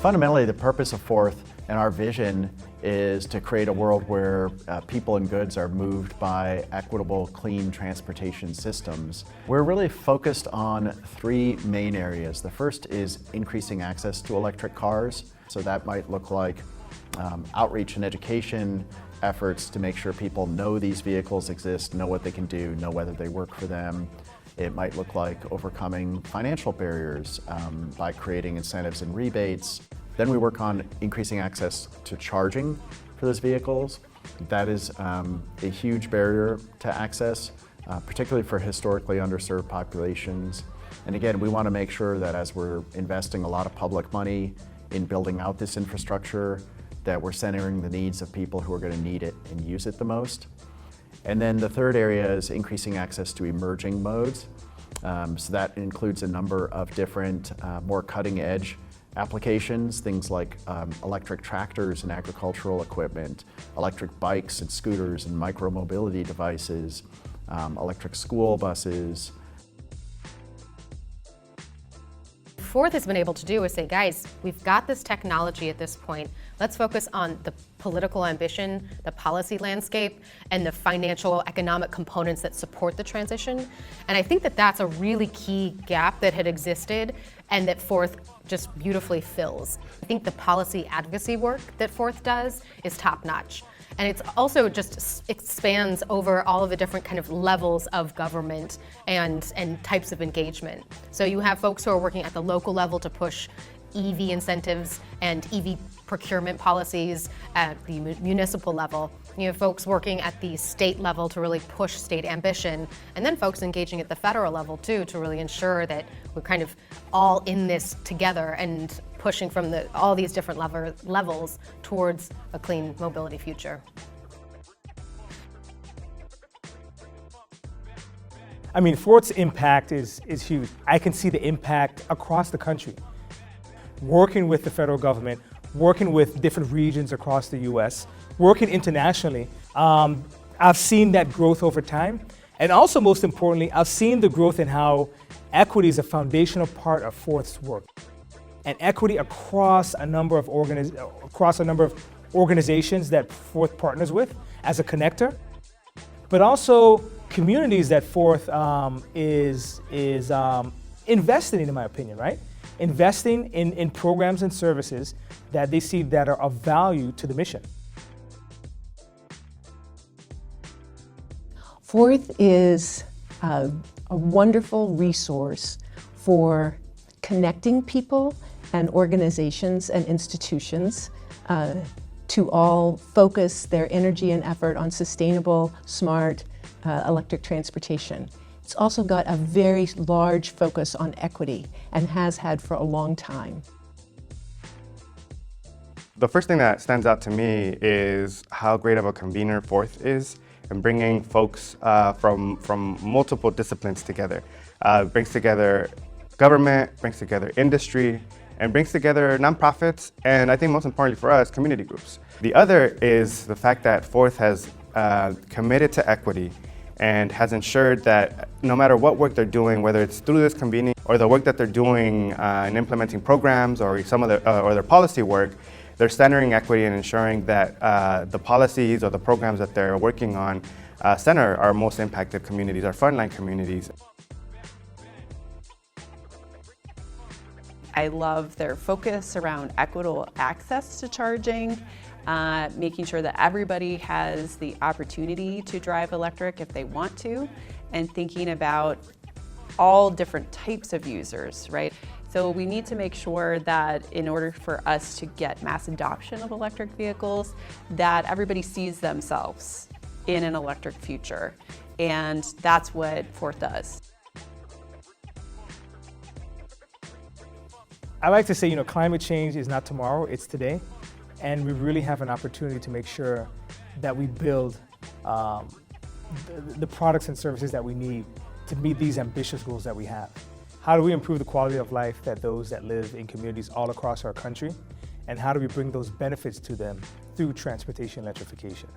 Fundamentally, the purpose of Fourth and our vision is to create a world where people and goods are moved by equitable, clean transportation systems. We're really focused on three main areas. The first is increasing access to electric cars. So that might look like outreach and education efforts to make sure people know these vehicles exist, know what they can do, know whether they work for them. It might look like overcoming financial barriers by creating incentives and rebates. Then we work on increasing access to charging for those vehicles. That is a huge barrier to access, particularly for historically underserved populations. And again, we want to make sure that as we're investing a lot of public money in building out this infrastructure, that we're centering the needs of people who are going to need it and use it the most. And then the third area is increasing access to emerging modes. So that includes a number of different, more cutting-edge applications, things like electric tractors and agricultural equipment, electric bikes and scooters and micro-mobility devices, electric school buses. Fourth has been able to do is say, guys, we've got this technology at this point. Let's focus on the political ambition, the policy landscape, and the financial, economic components that support the transition. And I think that that's a really key gap that had existed and that Fourth just beautifully fills. I think the policy advocacy work that Fourth does is top-notch. And it's also just expands over all of the different kind of levels of government and types of engagement. So you have folks who are working at the local level to push EV incentives and EV procurement policies at the municipal level. You have folks working at the state level to really push state ambition, and then folks engaging at the federal level too to really ensure that we're kind of all in this together and pushing from all these different levels towards a clean mobility future. I mean, Fourth's impact is huge. I can see the impact across the country. Working with the federal government, working with different regions across the US, working internationally, I've seen that growth over time. And also, most importantly, I've seen the growth in how equity is a foundational part of Fourth's work. And equity across a number of organizations that Fourth partners with as a connector, but also communities that Fourth is investing in my opinion, right? Investing in programs and services that they see that are of value to the mission. Fourth is a wonderful resource for connecting people and organizations and institutions to all focus their energy and effort on sustainable, smart electric transportation. It's also got a very large focus on equity and has had for a long time. The first thing that stands out to me is how great of a convener Fourth is in bringing folks from multiple disciplines together. Brings together government, brings together industry, and brings together nonprofits, and I think most importantly for us, community groups. The other is the fact that Fourth has committed to equity and has ensured that no matter what work they're doing, whether it's through this convening or the work that they're doing in implementing programs or some of their policy work, they're centering equity and ensuring that the policies or the programs that they're working on center our most impacted communities, our frontline communities. I love their focus around equitable access to charging, making sure that everybody has the opportunity to drive electric if they want to, and thinking about all different types of users, right? So we need to make sure that in order for us to get mass adoption of electric vehicles, that everybody sees themselves in an electric future. And that's what Fourth does. I like to say, climate change is not tomorrow, it's today. And we really have an opportunity to make sure that we build the products and services that we need to meet these ambitious goals that we have. How do we improve the quality of life that those that live in communities all across our country? And how do we bring those benefits to them through transportation electrification?